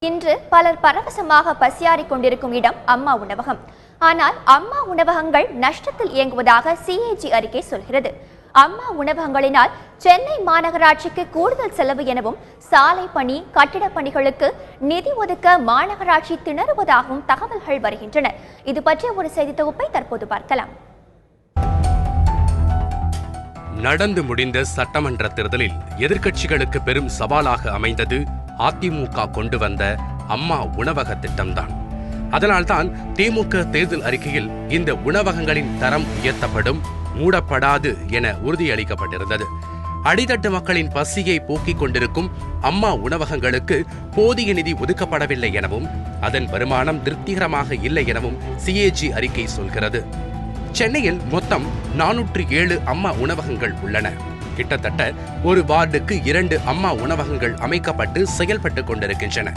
இன்று பலர் பரவசமாக பசியாறிக் கொண்டிருக்கும் இடம் அம்மா உணவகம். ஆனால் அம்மா உணவகங்கள் நஷ்டத்தில் இயங்குவதாக CAG அறிக்கை சொல்கிறது. அம்மா உணவகங்களினால் சென்னை மாநகராட்சிக்கு கூடுதல் செலவு எனவும் சாலை பணி, கட்டிடப் பணிகளுக்கு நிதி ஒதுக்க மாநகராட்சி திணறுவதாகவும் தகவல்கள் வருகின்றன. இது பற்றிய ஒரு செய்தி தொகுப்பை தற்போது பார்க்கலாம். நடந்து முடிந்த சட்டமன்ற தேர்தலில் எதிர்க்கட்சிகளுக்கு பெரும் சவாலாக அமைந்தது அதிமுக கொண்டு வந்த அம்மா உணவக திட்டம்தான். அதனால்தான் திமுக தேர்தல் அறிக்கையில் இந்த உணவகங்களின் தரம் உயர்த்தப்படும், மூடப்படாது என உறுதியளிக்கப்பட்டிருந்தது. அடித்தட்டு மக்களின் பசியை போக்கிக் கொண்டிருக்கும் அம்மா உணவகங்களுக்கு போதிய நிதி ஒதுக்கப்படவில்லை எனவும் அதன் வருமானம் திருப்திகரமாக இல்லை எனவும் CAG அறிக்கை சொல்கிறது. சென்னையில் மொத்தம் 407 அம்மா உணவகங்கள் உள்ளன. கிட்டத்தட்ட ஒரு வார்டுக்கு 2 அம்மா உணவகங்கள் அமைக்கப்பட்டு செயல்பட்டு கொண்டிருக்கின்றன.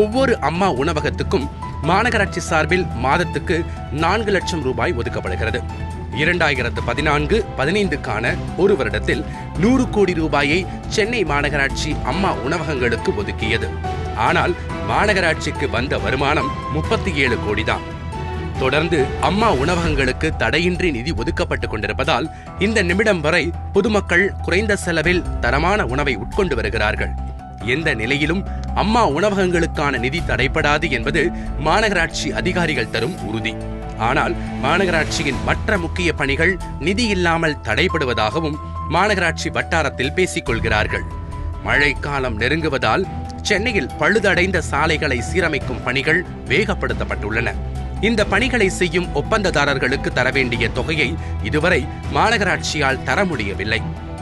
ஒவ்வொரு அம்மா உணவகத்துக்கும் மாநகராட்சி சார்பில் மாதத்துக்கு 4 லட்சம் ரூபாய் ஒதுக்கப்படுகிறது. 2014-15க்கான ஒரு வருடத்தில் 100 கோடி ரூபாயை சென்னை மாநகராட்சி அம்மா உணவகங்களுக்கு ஒதுக்கியது. ஆனால் மாநகராட்சிக்கு வந்த வருமானம் 37 கோடி தான். தொடர்ந்து அம்மா உணவகங்களுக்கு தடையின்றி நிதி ஒதுக்கப்பட்டுக் கொண்டிருப்பதால் இந்த நிமிடம் வரை பொதுமக்கள் குறைந்த செலவில் தரமான உணவை உட்கொண்டு வருகிறார்கள். எந்த நிலையிலும் அம்மா உணவகங்களுக்கான நிதி தடைபடாது என்பது மாநகராட்சி அதிகாரிகள் தரும் உறுதி. ஆனால் மாநகராட்சியின் மற்ற முக்கிய பணிகள் நிதி இல்லாமல் தடைபடுவதாகவும் மாநகராட்சி வட்டாரத்தில் பேசிக் கொள்கிறார்கள். மழைக்காலம் நெருங்குவதால் சென்னையில் பழுதடைந்த சாலைகளை சீரமைக்கும் பணிகள் வேகப்படுத்தப்பட்டுள்ளன. இந்த பணிகளை செய்யும் ஒப்பந்ததாரர்களுக்கு தர வேண்டிய தொகையை இதுவரை மாநகராட்சியால் தர முடியவில்லை.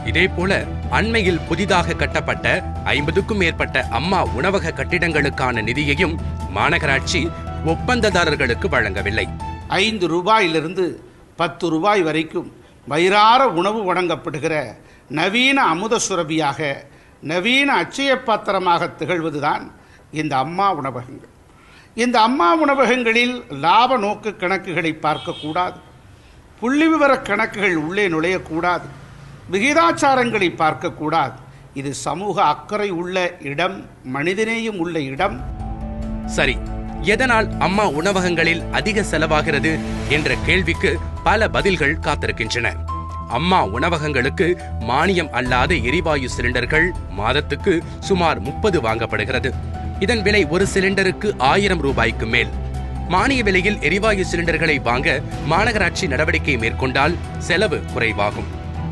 இதேபோல அண்மையில் புதிதாக கட்டப்பட்ட 50க்கும் மேற்பட்ட அம்மா உணவக கட்டிடங்களுக்கான நிதியையும் மாநகராட்சி ஒப்பந்ததாரர்களுக்கு வழங்கவில்லை. 5 ரூபாயிலிருந்து 10 ரூபாய் வரைக்கும் வயிறார உணவு வழங்கப்படுகிற நவீன அமுத சுரபியாக, நவீன அச்சய பாத்திரமாக திகழ்வதுதான் இந்த அம்மா உணவகங்கள். இந்த அம்மா உணவகங்களில் லாப நோக்கு கணக்குகளை பார்க்கக்கூடாது, புள்ளி விவர கணக்குகள் உள்ளே நுழையக்கூடாது, விகிதாச்சாரங்களை பார்க்கக்கூடாது. இது சமூக அக்கறை உள்ள இடம், மனிதநேயம் உள்ள இடம். சரி, எதனால் அம்மா உணவகங்களில் அதிக செலவாகிறது என்ற கேள்விக்கு பல பதில்கள் காத்திருக்கின்றன. அம்மா உணவகங்களுக்கு மானியம் அல்லாத எரிவாயு சிலிண்டர்கள் மாதத்துக்கு சுமார் 30 வாங்கப்படுகிறது. இதன் விலை ஒரு சிலிண்டருக்கு 1000 ரூபாய்க்கு மேல். மானிய விலையில் எரிவாயு சிலிண்டர்களை வாங்க மாநகராட்சி நடவடிக்கை மேற்கொண்டால் செலவு குறைவாகும்.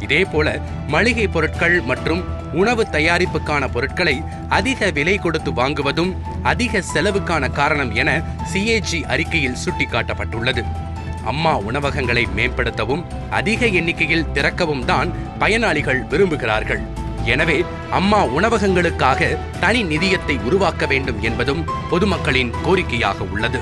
இதேபோல மளிகை பொருட்கள் மற்றும் உணவு தயாரிப்புக்கான பொருட்களை அதிக விலை கொடுத்து வாங்குவதும் அதிக செலவுக்கான காரணம் என CAG அறிக்கையில் சுட்டிக்காட்டப்பட்டுள்ளது. அம்மா உணவகங்களை மேம்படுத்தவும் அதிக எண்ணிக்கையில் திறக்கவும் தான் பயனாளிகள் விரும்புகிறார்கள். எனவே அம்மா உணவகங்களுக்காக தனி நிதியத்தை உருவாக்க வேண்டும் என்பதும் பொதுமக்களின் கோரிக்கையாக உள்ளது.